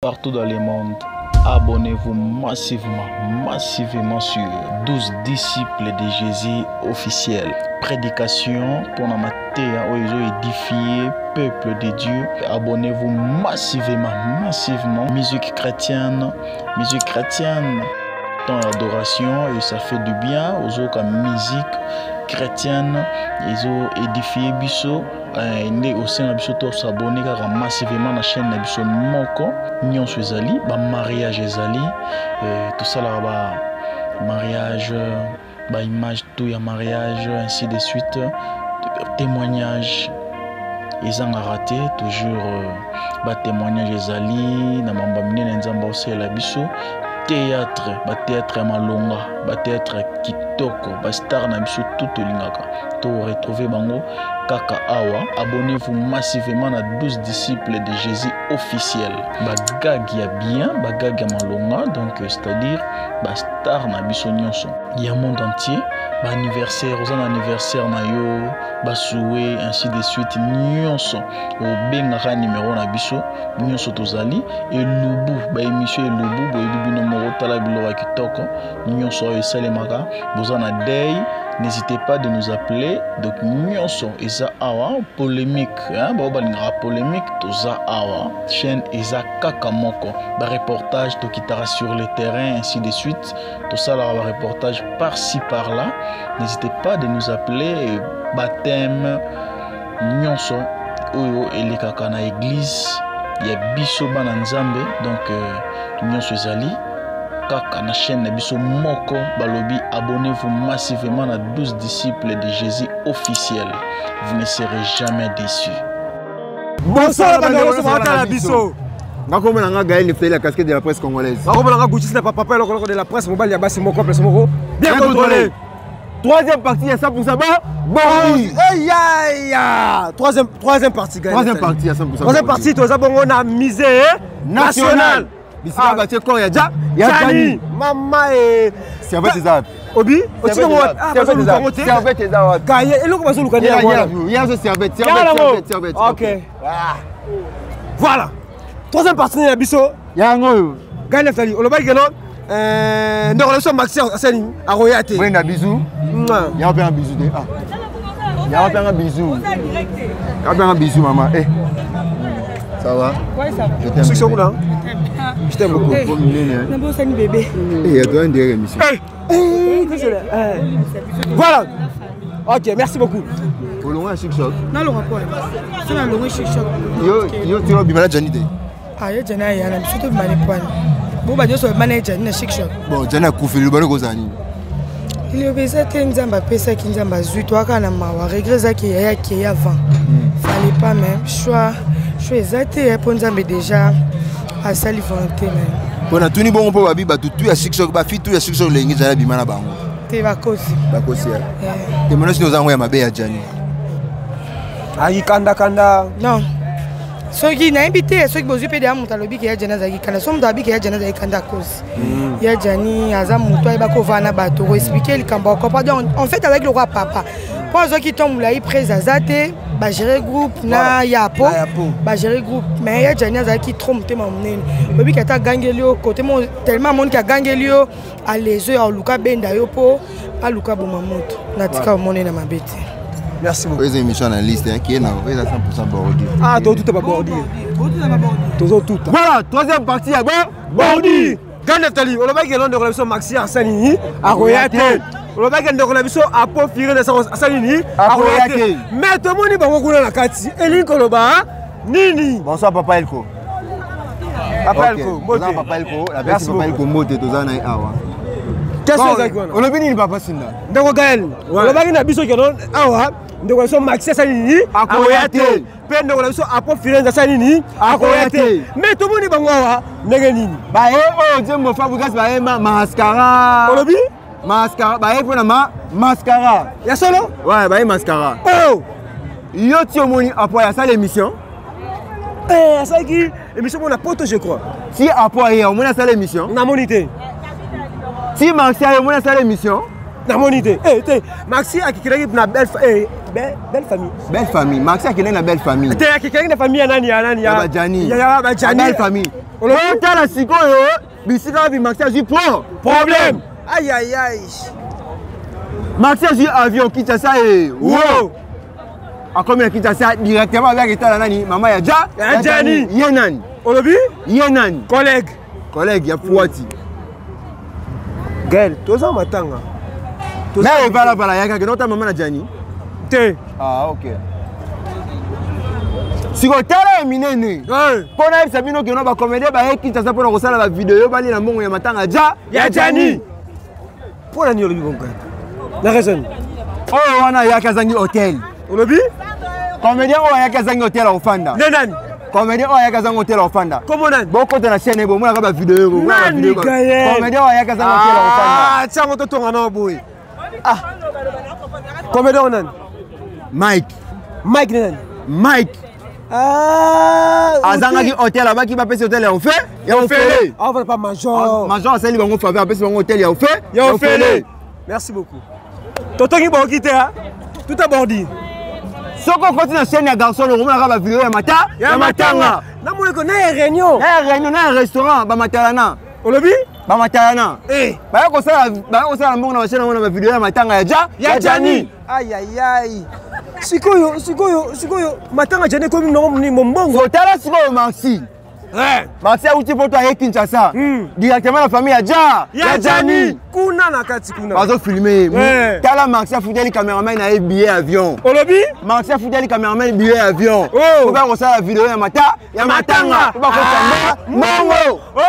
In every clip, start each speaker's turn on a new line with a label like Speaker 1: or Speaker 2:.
Speaker 1: partout dans le monde. Abonnez-vous massivement sur 12 disciples de Jésus officiels. Prédication pour la matière où ils ont édifié peuple de Dieu. Abonnez-vous massivement. Musique chrétienne, dans l'adoration, et ça fait du bien aux autres musique chrétienne. Ils ont édifié Bisso. Et aussi na biso to s'abonner massivement na chaîne na biso moko nyonso ezali ba mariage ezali tout ça là ba mariage ba image tout ya mariage ainsi de suite témoignage ils ont raté toujours ba témoignage ezali na mamba minene nzamba osela biso théâtre ya malonga ba théâtre kitoko ba star na biso tout olingaka to retrouver bango kaka awa. Abonnez-vous massivement à 12 disciples de Jésus officiels. Bagag ya bien, bagag ya malonga, donc c'est-à-dire ba star na biso nyonso ya monde entier, ba anniversaire, aux anniversaire na yo, ba souhait ainsi de suite nyonso o bengaka numéro na biso nyonso tozali et lubu ba émission et lubu bo bino moko tala biloko kitoko nyonso e salemaka bozana day. N'hésitez pas de nous appeler. Donc, nyonso eza awa polémique, hein, polémique toza awa chaîne eza kaka moko. Ba reportage to kitara sur le terrain ainsi de suite. Tout ça là ba reportage par-ci par-là. N'hésitez pas de nous appeler. Baptême nyonso oyo elekaka na église ya biso bana nzambe. Donc nyonso ezali kaka na chaîne na biso moko balobi. Abonnez-vous massivement à 12 disciples de Jésus officiels. Vous ne serez jamais déçus.
Speaker 2: Bonsoir la biso.
Speaker 3: Comment on a gagné la casquette de la presse congolaise?
Speaker 2: Comment on a gagné la papa de la presse mobile ya basi moko place moko bien contrôlé.
Speaker 3: Troisième partie à 100% bon.
Speaker 2: Troisième partie gagné.
Speaker 3: Troisième partie à 100%.
Speaker 2: Troisième partie to za bongo na misé national.
Speaker 3: Bisika batie quoi ya Jani.
Speaker 2: Maman et
Speaker 3: servette des arbres.
Speaker 2: Obi, otino mo
Speaker 3: servette des arbres.
Speaker 2: Kaye eloko bazo lukani ya
Speaker 3: wana. Ya zo servette.
Speaker 2: OK. Voilà. Troisième partie na biso
Speaker 3: ya ngoyo.
Speaker 2: Gagné Tali. Oloba keno ndoko leso Maxi asani aroyate.
Speaker 3: Brenda bisou. Ya bien un bisou de ah. Ya bien un bisou. Ya bien un bisou maman. Eh. Ça va?
Speaker 4: Oui, ça va.
Speaker 3: Je t'aime.
Speaker 2: Je t'aime beaucoup.
Speaker 4: Nabo c'est un bébé.
Speaker 3: Il y a deux derrière émission.
Speaker 2: Voilà. OK, merci beaucoup.
Speaker 3: Au loin chic choc.
Speaker 4: Non le rapport. C'est la longue chic choc.
Speaker 3: Yo tu as bimana Jani de.
Speaker 4: Ah yo Jani ya na surtout bimana point. Bo ba jo so manager na chic choc.
Speaker 3: Bon, Jani akufi le bano kozani.
Speaker 4: Il y avait certains nzamba pesa ki nzamba zuitwa kana mawa regresa ki ya avant. Fallait pas même choix exacté pour nzambe déjà à sali volonté même.
Speaker 3: Bon na tuni bon po babi ba tout ya chic choc ba fit tout ya chic choc lengi za bimana bango.
Speaker 4: Te bakosi.
Speaker 3: Bakosi ya. Te mona sino za ngoya mabe ya Jani.
Speaker 2: Ayi kanda.
Speaker 4: Non. Soki na invité soki bozu pe de amuta lobi ki ya Jani za ki kanda somo dabi ki ya Jani za kanda kosi. Ya Jani aza muto ba ko vana bato ko expliquer le kamba ko pas donc en fait avec le roi papa. Pour ceux qui tombent là, ils présazate, bah gérer groupe na yapo, bah gérer groupe. Mais il y a Jani Aza qui trompe tes mamnènes. Bébé qui a gagné le côté mon tellement monde qui a gagné le à les yeux à Luka Benda yopo à Luka Bomamoto. Natika monnaie na ma bête.
Speaker 3: Merci beaucoup. Les émissions en liste qui est là, vous êtes à 100% bordi.
Speaker 2: Ah, tout est pas bordi. Tout. Voilà, troisième partie à bordi. Gagné Tali, on va gagner de relation Maxi Arsanini à Royate. On va gagner de relation à Pofiré de Arsanini à Royate. Mais tout le monde est pas beaucoup dans la carte. Elin Koloba, Nini.
Speaker 3: Bonsoir Papa Elko.
Speaker 2: Papa Elko,
Speaker 3: bonsoir Papa Elko. La merci Papa Elko mote tozana awa.
Speaker 2: Qu'est-ce que c'est quoi?
Speaker 3: On a venu papa Sinda.
Speaker 2: Ndeko Gaël. On va gagner biso kenon awa. Ndeko so Maxi Arsanini à Royate. Pe ndeko biso à Pofiré de Arsanini à Royate. Mais tout le monde est pas awa. Ndenge nini?
Speaker 3: Ba oh Dieu mo Fabrice ba mascara.
Speaker 2: Olobi?
Speaker 3: Mascara, bah pour ma mascara.
Speaker 2: Y'a solo?
Speaker 3: Ouais, bah mascara.
Speaker 2: Oh!
Speaker 3: Yo tu moni après ça l'émission.
Speaker 2: Eh, ça qui émission mon apôtre je crois.
Speaker 3: Si après on a ça l'émission.
Speaker 2: Na monité.
Speaker 3: Si Maxi on a ça l'émission.
Speaker 2: Na monité. Eh, Maxi a qui créé na belle Belle famille.
Speaker 3: Belle famille. Maxi a une belle famille.
Speaker 2: Tu as quelqu'un de famille
Speaker 3: ya Bajani.
Speaker 2: Ya Bajani.
Speaker 3: Belle famille. On a la siko Bisi quand Maxi a dit problème.
Speaker 2: Aïe aïe aïe.
Speaker 3: Maxi a dit avion qui ça et wow. A combien qui ça directement avec état nani maman ya
Speaker 2: Jani.
Speaker 3: Yenan.
Speaker 2: Olobi?
Speaker 3: Yenan.
Speaker 2: Collègue
Speaker 3: ya Fouati.
Speaker 2: Gaël, toza matanga.
Speaker 3: Mais voilà ya ka nota maman na Jani.
Speaker 2: Te.
Speaker 3: Ah OK. Si ko tala minene. Pona yebisa bino ke no ba comédie ba ekita sa pona kosala ba vidéo bali na mbongo ya matanga ya Jani.
Speaker 2: Pona ni olobi bonga. Na raison.
Speaker 3: Oh wana ya kazangi hotel.
Speaker 2: Olobi?
Speaker 3: Comédien o ya kazangi hotel au fanda.
Speaker 2: Nani?
Speaker 3: Comédien o ya kazangi hotel au fanda.
Speaker 2: Comment nani?
Speaker 3: Boko na chaîne bo mona ka ba vidéo ko.
Speaker 2: Nani Gaël?
Speaker 3: Comédien o ya kazangi hotel au fanda.
Speaker 2: Ah, tiens to tonga na boy. Ah. Comédien nani?
Speaker 3: Mike
Speaker 2: nani?
Speaker 3: Mike.
Speaker 2: Ah,
Speaker 3: azangaki hotel abaki ba pesi hotel ya ofe ya ofele.
Speaker 2: Ah, on va pas major.
Speaker 3: Major asali bango faveur pesi bango hotel ya ofe
Speaker 2: ya ofele. Merci beaucoup. Totongi ba okite ha. Tout abordi.
Speaker 3: Soko continue chaîne ya garçon le roman ka ba vidéo ya matanga.
Speaker 2: Na mo ko na réunion.
Speaker 3: Na restaurant ba matalana.
Speaker 2: Olobi?
Speaker 3: Ba matalana. Ba ko sala mbongo na chaîne na ba vidéo ya matanga ya Jani.
Speaker 2: Aïe aïe aïe. Sikoyo matanga Jani komi no mbongo.
Speaker 3: So tala sikoyo Maxi. Maxi a uti poto ya Kinshasa. Directement la famille ya Jani.
Speaker 2: Kuna na kati kuna.
Speaker 3: Bazo filmer. Tala Maxi a foutu les caméraman na billet avion.
Speaker 2: Olobi?
Speaker 3: Maxi a foutu les caméraman billet avion.
Speaker 2: Oh.
Speaker 3: Ba ko sala vidéo ya matanga. Ba ko sala mbongo. Oh.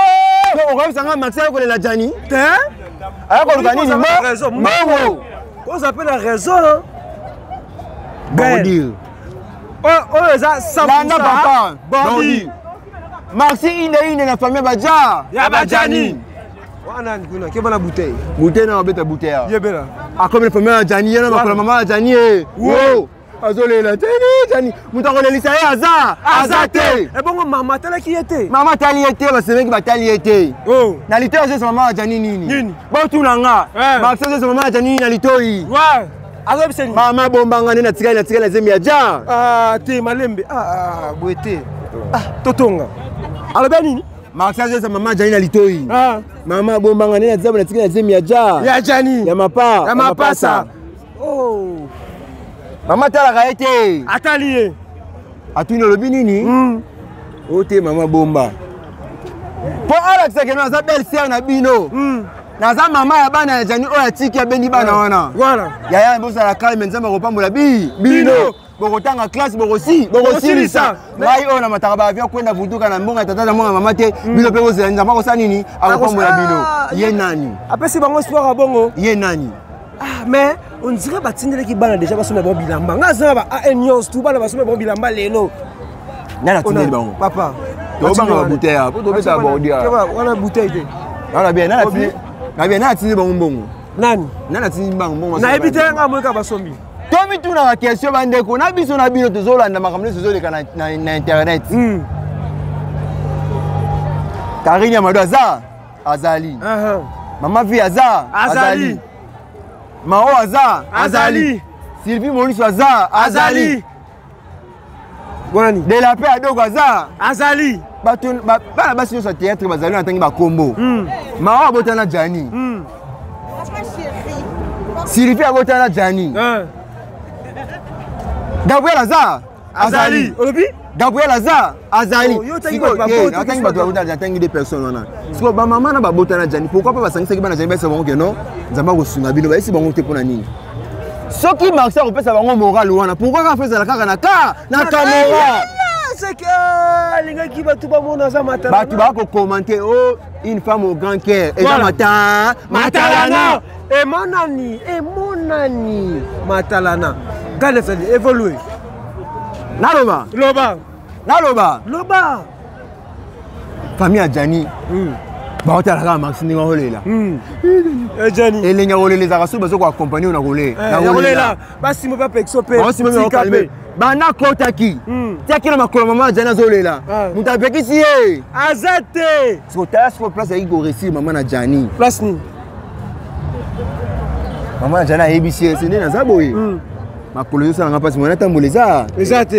Speaker 3: On va sanga Maxi ko la Jani. Aya ko organiser mbongo.
Speaker 2: On s'appelle la raison là.
Speaker 3: Bandi.
Speaker 2: Oh ça ça.
Speaker 3: Bandi. Maxi ine na famille ya Bajani.
Speaker 2: Wana nguna ke bana bouteille.
Speaker 3: Bouteille na beta bouteille.
Speaker 2: Yebela.
Speaker 3: A comme la famille ya Jani yana makala mama ya Jani. Wow. Azole la Jani. Mutako le lisa azate.
Speaker 2: E bongo mama tala ki était.
Speaker 3: Mama tali était ba semeki ba tali était.
Speaker 2: Oh.
Speaker 3: Na lito ya mama ya Jani nini?
Speaker 2: Nini?
Speaker 3: Ba tunanga. Maxi ya mama ya Jani na litoi.
Speaker 2: Ouais. Azobiseni.
Speaker 3: Mama bombanga na tikala zemi ya ja.
Speaker 2: Ah te malembe. Ah boete. Ah totonga. Aloba nini?
Speaker 3: Maxi ya mama Jani na litoi.
Speaker 2: Ah.
Speaker 3: Mama bombanga na tikala zemi ya ja.
Speaker 2: Ya Jani.
Speaker 3: Ya mapasa.
Speaker 2: Oh.
Speaker 3: Mama tala ka ete.
Speaker 2: Atalié.
Speaker 3: Atuni lobi nini? Ote mama bomba. Po Alex ke no za belle sœur na bino. Na za mama ya bana ya Jani o ya tiki ya bendi bana wana.
Speaker 2: Voilà.
Speaker 3: Ya bosa la calme nzamba ko pambola bino. Boko tanga classe boko silisa. Ngai ona mataka ba avion kwenda vutuka na mbonga tata na mbonga mama te. Bino pe bosa nzamba ko sa nini? Akopambola bino. Ye nani?
Speaker 2: Apesi bango soir bongo.
Speaker 3: Ye nani?
Speaker 2: Ah mais on dirait batindele ki bana déjà basome bon bilamba. Ngaza ba ANYOS tout bana basome bon bilamba lelo.
Speaker 3: Nana tindele bango.
Speaker 2: Papa.
Speaker 3: To banga ba bouteille. Po to beta bordia.
Speaker 2: Wana bouteille te.
Speaker 3: Nana bien nana tindele. Na bien nana tindele bango mbongo.
Speaker 2: Nani?
Speaker 3: Nana tindele bango mbongo.
Speaker 2: Na ebite nga mweka basombi.
Speaker 3: Tomi tuna la question bandeko na biso na bino tozolanda makambo tozoleka na internet. Karine Amadou azali. Mama Vi azali. Mao azali. Sylvie Moniso azali.
Speaker 2: Bonani.
Speaker 3: De la paix adogo
Speaker 2: azali.
Speaker 3: Bana basi yo sa théâtre bazali na tangi ba kombo. Mao abotana Jani. Sylvie abotana Jani. Gabriel azali.
Speaker 2: Olobi?
Speaker 3: Gabriel azali.
Speaker 2: Yo tangi ba
Speaker 3: tangi des personnes wana. Siko ba mama na ba botana Jani. Pourquoi pas basangisa ki bana Jani ba se bango ke non? Nzamba ko sunga bino ba esi bango te pona nini? Soki Maxi ko pesa bango moral wana. Pourquoi ka feza la kaka na caméra?
Speaker 2: C'est que les gars qui va tout ba mona za matala.
Speaker 3: Ba tu ba ko commenter oh une femme au grand cœur et matalana.
Speaker 2: Et monani matalana. Gale ça évoluer. Loba.
Speaker 3: Famille à Jani. Ba otala ka Maxi ni ngolela.
Speaker 2: Jani.
Speaker 3: Et les ngolele za kaso bazo ko accompagner na ngolele.
Speaker 2: Na ngolela. Basi mo pa pexo pe.
Speaker 3: Basi mo calmer. Ba na kotaki. Tiaki na makolo mama Jani azolela. Mutapekisi ye.
Speaker 2: Azate.
Speaker 3: So tala sur place avec go récit maman na Jani.
Speaker 2: Place ni.
Speaker 3: Maman na Jani ABC c'est né na zaboye. makolo ça nga pasi mwana tamboleza
Speaker 2: exact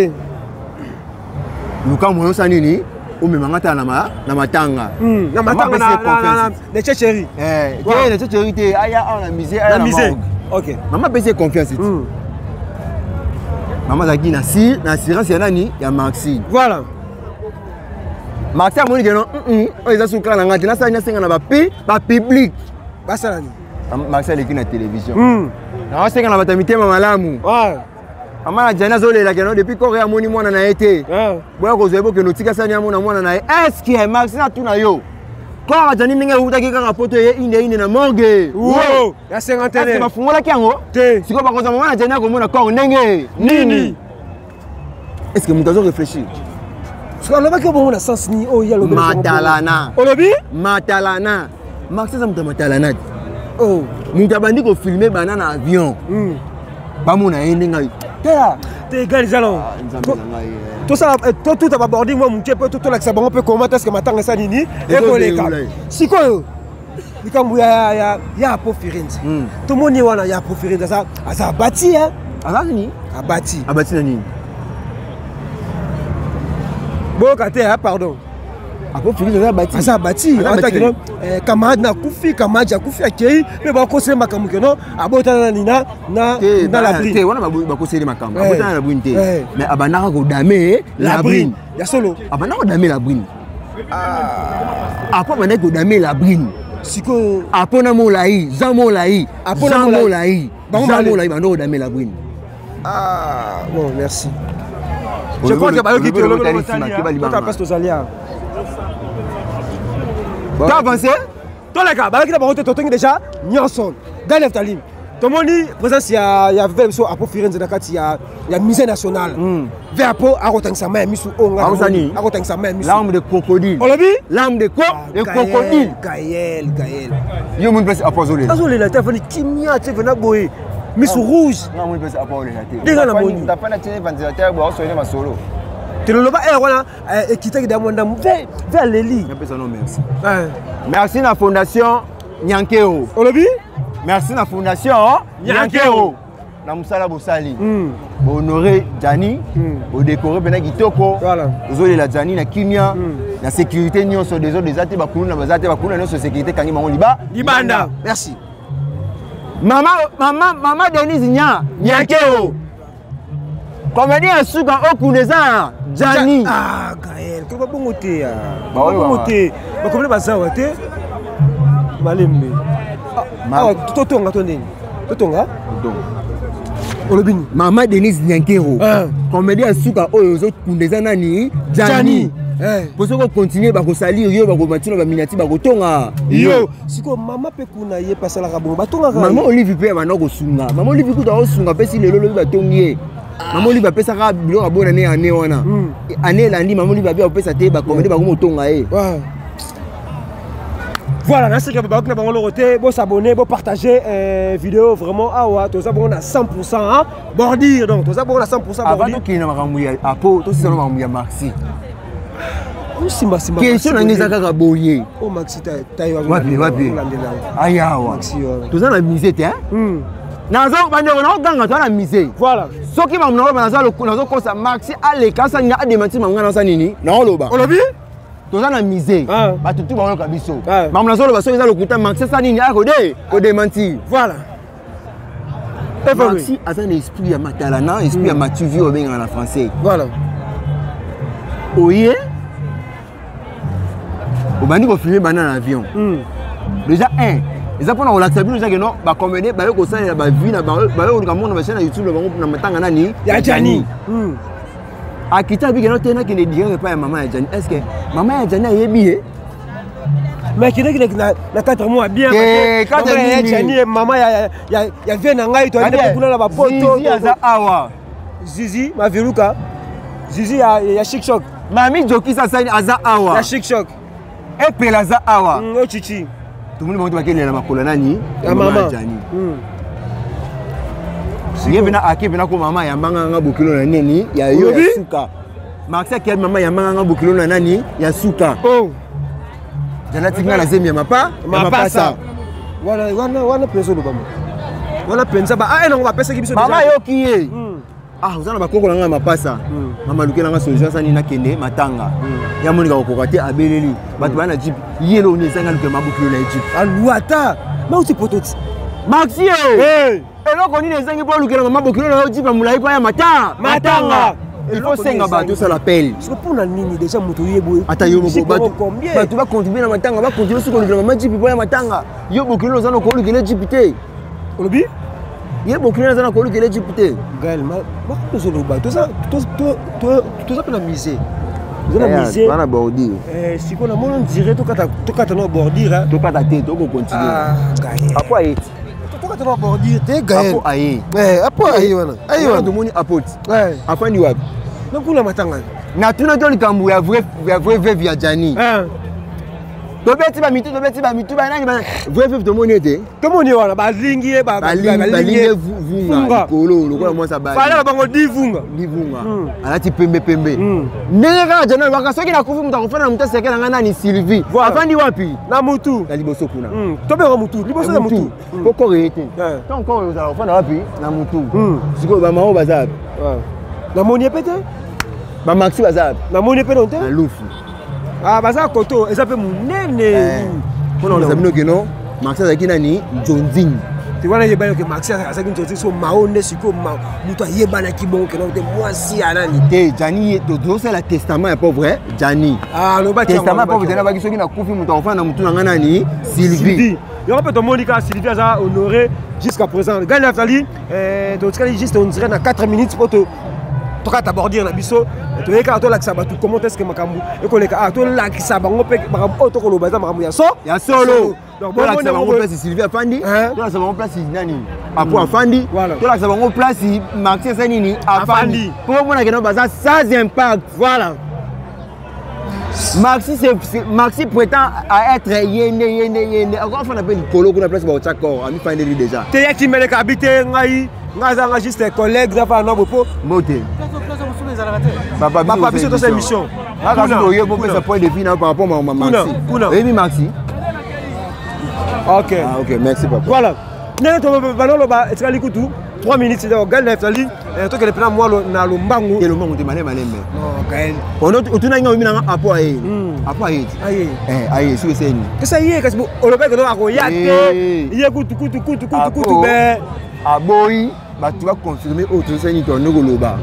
Speaker 3: luka moyo sa nini omemanga na matanga
Speaker 2: na matanga na chéri
Speaker 3: na chéri te aya na misé aya na misé
Speaker 2: OK
Speaker 3: maman pèse confiance maman zaki na assurance ya nani ya Maxi
Speaker 2: voilà
Speaker 3: Maxi amoni que non ils asuka na ngati na sa nya senga na ba public
Speaker 2: basala ni
Speaker 3: Maxi aleki na télévision na senga na batamité malamu Maman Jana zolela que non depuis Corée amoni mwana na été boya ko zoebo que notika sani amona mwana na est-ce que Maxi na tuna yo quand Jani ninga utaki kaka poto ye ine na morgue
Speaker 2: wow ya 51
Speaker 3: est-ce que bafungola kiango
Speaker 2: te
Speaker 3: siko bakoza mwana Jani ko mona corps ndenge nini est-ce que mutazo réfléchir
Speaker 2: siko loba ke bon na sens ni o ya loba
Speaker 3: matalana
Speaker 2: olobi
Speaker 3: matalana Maxi za matalana
Speaker 2: oh
Speaker 3: mutabandi ko filmer banana avion ba mona ndenge
Speaker 2: t'es gars les allons tout ça tout a abordé moi mon peu tout là que ça bon peut comment est-ce que matanga ça nini et koleka siko likambu ya po firenze tout monde ni wana ya po firenze ça bâti hein
Speaker 3: azani
Speaker 2: abati
Speaker 3: na nini
Speaker 2: bokate hein pardon
Speaker 3: apo firenze
Speaker 2: ça bâti attaque camarade na kufi camarade kufi akei mais ba ko se makamu que non abota na nina na la brine
Speaker 3: wana ba ko se makamu abota na brine te mais abanaka ko dame la brine
Speaker 2: ya solo
Speaker 3: abanaka ko dame la brine apo banaka ko dame la brine
Speaker 2: siko
Speaker 3: apona molai zamolai
Speaker 2: apona molai
Speaker 3: zamolai banoko dame la brine
Speaker 2: bon merci je crois que ba yo ki te lo ta passe aux alliés tu as avancé? Toi les gars, tu as déjà Nyonson, Galef Talim. Tout le monde dit, présence, il y a Vemso, Apo Firenze, il y a musée national. Vers Apo, Arotang Sama, Missou Onga, Arotang Sama, Missou.
Speaker 3: L'arme de crocodile.
Speaker 2: On l'a vu?
Speaker 3: L'arme de crocodile.
Speaker 2: Gaël.
Speaker 3: Yo mon place Apo Zolé.
Speaker 2: Azolé la tête, Kimia, tu es boy. Missou rouge.
Speaker 3: Non, mon place Apo Zolé.
Speaker 2: Déjà la moni.
Speaker 3: T'as pas la télé ventilateur, bon, on ma solo.
Speaker 2: Tu ne l'as pas et qui t'a dit vers Léli.
Speaker 3: Merci. Merci la fondation Nyankeo.
Speaker 2: On l'a vu?
Speaker 3: Merci la fondation Nyankeo. Na musala bosali. Honorer Jani, au décorer bena kitoko. Voilà. Ozoli la Jani na kimia, la sécurité nyonso des autres des até bakulu na bazate bakulu na sécurité kangi bango libanda.
Speaker 2: Merci.
Speaker 3: Maman Denise Nyankeo. Comme dit un souka okuneza Jani.
Speaker 2: Ah Gaël, comment bon côté bon côté. Ba comme ba zawa te. Malembe. Ah totonga toneni. Totonga? Olobini.
Speaker 3: Maman Denise Nyankero. Comme dit un souka okuneza nani Jani. Pour ce qu'on continue ba ko salir yo ba ko matino ba minati ba ko tonga.
Speaker 2: Yo, siko mama pe kuna ye pasala ka bon ba tonga.
Speaker 3: Maman Olivier pe ba noko sunga. Maman Olivier ku ta osunga pe si lelo ba tongier. Maman Olivier pesa ka bilo ka bona ne ane wana. Ane landi Maman Olivier pesa te ba commander ba ko motonga e.
Speaker 2: Voilà, merci que ba ko na ba ngolo roté, bo s'abonner, bo partager vidéo vraiment awa, to ça bon à 100% hein. Bordir donc, to ça bon à 100% bordir.
Speaker 3: Avant que na makambu ya apo, to si na makambu ya Maxi.
Speaker 2: Simba.
Speaker 3: Question na ngeza kaka boye.
Speaker 2: Oh Maxi tayi
Speaker 3: wapi. Ayawa.
Speaker 2: Maxi.
Speaker 3: To ça na misé te hein. Nazo bandeko na oganga to na misé.
Speaker 2: Voilà.
Speaker 3: Soki ba mna ba nazo kosa Maxi ale kasa nga ademati manga na sanini. Na oloba.
Speaker 2: Olobi?
Speaker 3: To ça na misé. Ba tutu ba loka biso. Ba mna zolo ba so eza lokuta Maxi sanini akode ko démentir.
Speaker 2: Voilà.
Speaker 3: Maxi a un esprit ya matalana, esprit ya matuvi au benga na français.
Speaker 2: Voilà.
Speaker 3: Oye. Au bandi ko filmer banana avion. Déjà ils apprennent à relaxer bien que non ba commander ba yo ko ça ba vie na ba yo ka mona ba chaîne YouTube ba na matanga nani
Speaker 2: ya Jani.
Speaker 3: Akita bi que non tena ki ne dire pas maman ya Jani. Est-ce que maman ya Jani a yebi
Speaker 2: mais qui na 4 mois bien
Speaker 3: quand
Speaker 2: ya Jani maman ya vient na ngai to ande kuna na ba poto
Speaker 3: Zizi aza awa
Speaker 2: Zizi ma viruka Zizi ya chic shock
Speaker 3: mami Joki sa sani aza awa
Speaker 2: ya chic shock
Speaker 3: et pelaza awa
Speaker 2: o chichi
Speaker 3: tout le monde va qu'il na makolo nani
Speaker 2: ya maman
Speaker 3: Jani yebena akebena ko mama ya mbanga nga bokilo na nini ya yo ya suka Maxi ki mama ya mbanga nga bokilo na nani ya suka
Speaker 2: oh
Speaker 3: jana tinga na zemi ya mapasa
Speaker 2: wana peso lo bamo wana penza ba ah non va pesa ki biso
Speaker 3: mama yoki ye ah uzana bakoko na nga mapasa mama lukela nga solution sani na kende matanga ya monika kokoka te abeleli bato bana jeep yelo ni sanga lukela mabukilo na jeep
Speaker 2: aluata ma uti pototi
Speaker 3: maxi eh eloko nini ezangi po lukela mabukilo na jeep mulai kwa ya matanga il faut senga bato ça l'appelle
Speaker 2: c'est pour na nini déjà moto yebo
Speaker 3: ata yo moko bato ba continuer na matanga ba continuer siko lukela mama jeep po ya matanga yo bukilo zana ko lukela jeep te
Speaker 2: olobi
Speaker 3: ye bokina zana ko lukela jeep te
Speaker 2: Gaël ma ko zolo ba to ça pe na misé zona misé
Speaker 3: bana bordir
Speaker 2: siko na mono dire to kata no bordir hein
Speaker 3: to kata te to ko continuer
Speaker 2: ah Gaël
Speaker 3: apo aye
Speaker 2: to kata no bordir te Gaël
Speaker 3: apo aye
Speaker 2: apo aye wana
Speaker 3: to moni apot afandi wapi
Speaker 2: na kula matanga
Speaker 3: na tuna to likambu ya vrai veuve ya Jani to beti ba mitu ba nani ba vrai veuve to moni ete
Speaker 2: to moni wana ba lingi vunga
Speaker 3: kolo lokola mwa sabali
Speaker 2: fala bango divunga
Speaker 3: alati pembe ndenge kaka Jani waka soki na kufu mutakofana na mutase kala ngana ni Sylvie afandi wapi
Speaker 2: na mutu
Speaker 3: na liboso kuna
Speaker 2: to be mutu liboso na mutu
Speaker 3: poko rete to encore uzala kofana wapi na mutu siko ba mao bazapi
Speaker 2: na moni epete
Speaker 3: ba maxi bazapi
Speaker 2: na moni epete onte
Speaker 3: na lufu
Speaker 2: ah baza koto eza pe munene
Speaker 3: pona on sabino que non maxi azaki nani Jonzing
Speaker 2: tu wana yeba que maxi azaki Jonzing so maonde siko mutu ayebana kibongo que non te mwasi anani
Speaker 3: te Jani to c'est le testament est pas vrai Jani
Speaker 2: ah no ba
Speaker 3: testament pas vrai ba kisoki na kufi mutu ofana na mutu ngana nani Sylvie
Speaker 2: yo pe to monika Sylvie aza honoré jusqu'à présent Gaël Naftali to tsali juste on dirait na 4 minutes pour to toka tabordir na biso to yeka to lakisa batu comment est-ce que makambu ekoleka to lakisa bango pe makambu to koloba za makambu ya
Speaker 3: solo
Speaker 2: donc
Speaker 3: bon lakisa bango place Sylvie afandi to lakisa bango place nani apo afandi to lakisa bango place Maxi Sanini afandi pour mona que non baza sans impact voilà Maxi prétend à être yende encore on appelle Kolo qu'on place ba Otchakor ami fandi déjà
Speaker 2: te yaki meleka habiter ngai ngaza juste collègue za fa no bopo
Speaker 3: moté
Speaker 2: Papa biso to cette émission.
Speaker 3: Quand on y a un point de vue par rapport à Maxi. Oui, Maxi.
Speaker 2: Ok.
Speaker 3: Ah, ok, merci papa.
Speaker 2: Voilà. Nene to balolo ba etikali kutu 3 minutes de Gaël Naftali to que le plan moi na lombangu.
Speaker 3: Et le mbangu te malé.
Speaker 2: Non, Gaël.
Speaker 3: On otuna nga mina apo aye. Apo aye. Aye, sur scène.
Speaker 2: Que ça y est kasi oloba que no akoyake. Ye kutu be.
Speaker 3: Aboyi tu vas confirmer autre scène to ngoloba.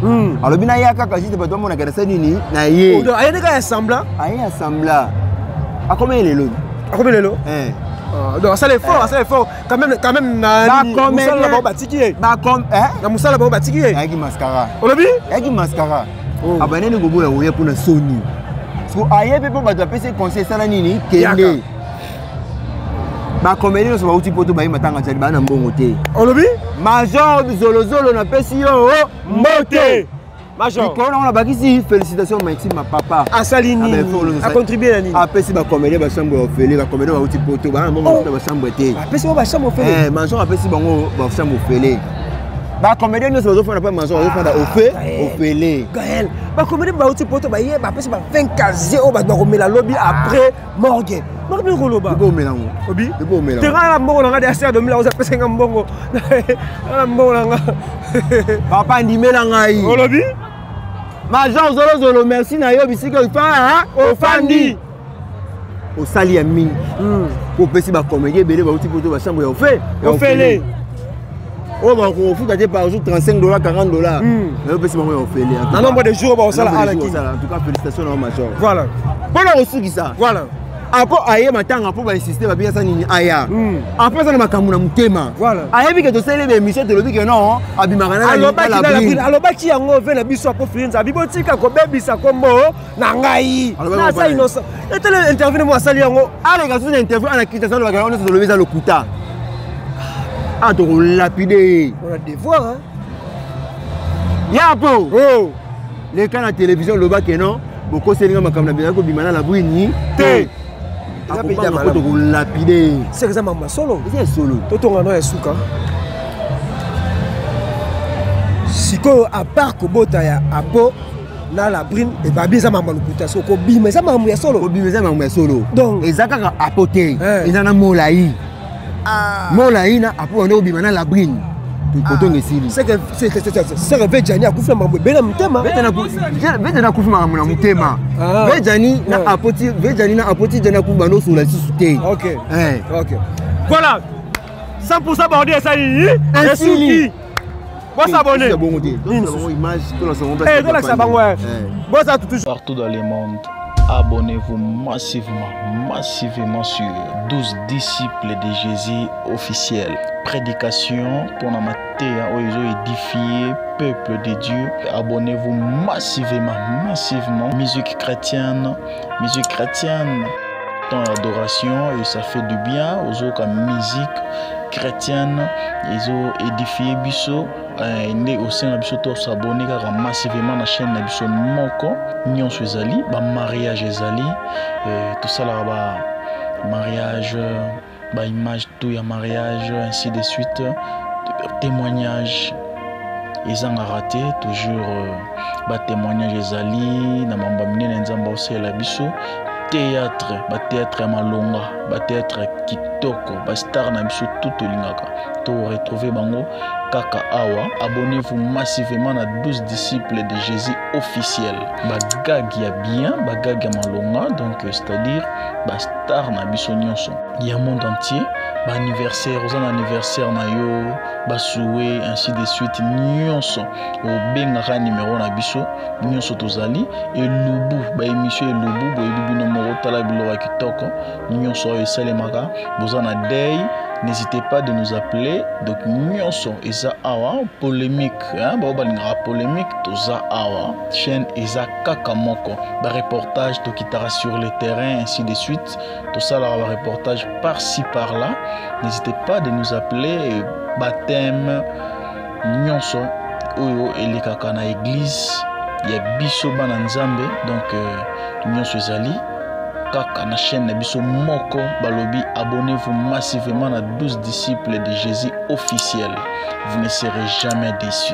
Speaker 3: Alors bina ya kaka jite bato mona kana scène ni na ye.
Speaker 2: Donc aye ka assembla.
Speaker 3: Aye assembla. A combien lelo?
Speaker 2: Donc ça les fort quand même na musala ba batiki
Speaker 3: ba comme
Speaker 2: na musala ba batiki
Speaker 3: yaki mascara
Speaker 2: olobi
Speaker 3: yaki mascara abanene gobo ya oya pona Sony so aye pe po bato apese conseil sala nini kende ba comédie no so bauti poto ba matanga tsali bana mbongo te
Speaker 2: olobi
Speaker 3: major zolo na pesi yo
Speaker 2: mote major
Speaker 3: ko na bakisi félicitations Maxime ma papa
Speaker 2: asalini a contribuer na nini
Speaker 3: apesi ba comédie ba chambre ofele ba comédie ba uti poto ba mbongo ba chambre te
Speaker 2: apesi ba chambre ofele
Speaker 3: major apesi bango ba chambre ofele ba comédie no so zo fana pa major zo fana ofele
Speaker 2: Gaël ba comédie ba uti poto ba ye ba apesi ba 20 casier o ba komela lobby après morgue Marbi Koloba.
Speaker 3: Debo melango.
Speaker 2: Obi.
Speaker 3: Debo melango.
Speaker 2: Tera la mbongo nga de asia 2000 oza pesa nga mbongo. La mbongo nga.
Speaker 3: Papa ndimela ngai.
Speaker 2: Olobi.
Speaker 3: Major zolo merci na yo bisika ifa ofandi. Osali ya mini. Pour pesi ba comédie belé ba uti poto ba chambre ya ofe.
Speaker 2: Ofele.
Speaker 3: Oh bah on fout par jour $35 $40. Mais pesi bango ya ofele.
Speaker 2: Un nombre de jours ba osala ala ki.
Speaker 3: En tout cas félicitations au major.
Speaker 2: Voilà.
Speaker 3: Bona osuki ça.
Speaker 2: Voilà.
Speaker 3: Apo aye matanga po ba insister ba bien ça nini aya. Après ça na makambu na mutema.
Speaker 2: Voilà.
Speaker 3: Aye bi que to sele be mission te lobi que non, abimaka na
Speaker 2: la alobaki yango ve na biso apo filinza bibotika ko bebisa kombo na ngai. Na sa innocent. Et le interview moi sali yango.
Speaker 3: Ale ga so interview ana kita ça lo ba on se lobi ça le kuta. Ah to lapide.
Speaker 2: On a devoir hein.
Speaker 3: Ya po. Oh. Les canaux de télévision lo ba que non. Boko selinga makamna bien ko bimana la bwini. Te. Lapide.
Speaker 2: C'est ça maman solo.
Speaker 3: C'est solo.
Speaker 2: Toto ngano ya suka. Siko à part ko bota ya apo na la brine et babi za maman lukuta so ko bima za maman ya solo.
Speaker 3: Ko bima za maman ya solo.
Speaker 2: Donc
Speaker 3: ezaka ka apote. Ezana molai. Ah. Molai na apo ndo bima na la brine. kotonga esili
Speaker 2: c'est que Jani akufa mambo bena mutema
Speaker 3: vete na kufa mambo na mutema Jani na apoti Jani akufa no sula lisusu te.
Speaker 2: OK. Voilà. 100% Baudi esali esili. Bon s'abonner.
Speaker 1: Partout dans le monde, abonnez-vous massivement sur 12 disciples de Jésus officiels. Prédication pour la matière où ils ont édifié peuple de Dieu. Abonnez-vous massivement. Musique chrétienne. Dans l'adoration et ça fait du bien aux autres musique chrétienne. Ils ont édifié Bisso. Né au sein de Bisso, tous s'abonner massivement à la chaîne de Bisso Moko. Nyon Suezali, mariage Ezali, tout ça là, mariage, image, tout y a mariage, ainsi de suite. Témoignage, ils ont raté toujours. Témoignage Ezali, na mamba mine nzamba aussi la Bisso. Théâtre malonga, théâtre kitoko, star na biso tout lingaka. To retrouver bango kaka awa. Abonnez-vous massivement à 12 disciples de Jésus officiels. Bagag ya bien, bagag ya malonga, donc c'est-à-dire star na biso nyonso. Il y a monde entier, anniversaire, aux anniversaire na yo, souhait ainsi de suite nyonso. Au benga numéro na biso nyonso tozali et lubu émission lubu boyebi bino tala bilora kitoko nyonso esalemaka bozana day. N'hésitez pas de nous appeler. Donc nyonso eza awa polémique balinga polémique toza awa chaîne eza kaka moko reportage to kitara sur le terrain ainsi de suite tout ça là reportage par-ci par-là. N'hésitez pas de nous appeler. Baptême nyonso oyo elekaka na église ya biso bana nzambe donc nyonso ezali kaka na chaîne na biso moko balobi. Abonnez-vous massivement à 12 disciples de Jésus officiels. Vous ne serez jamais déçus.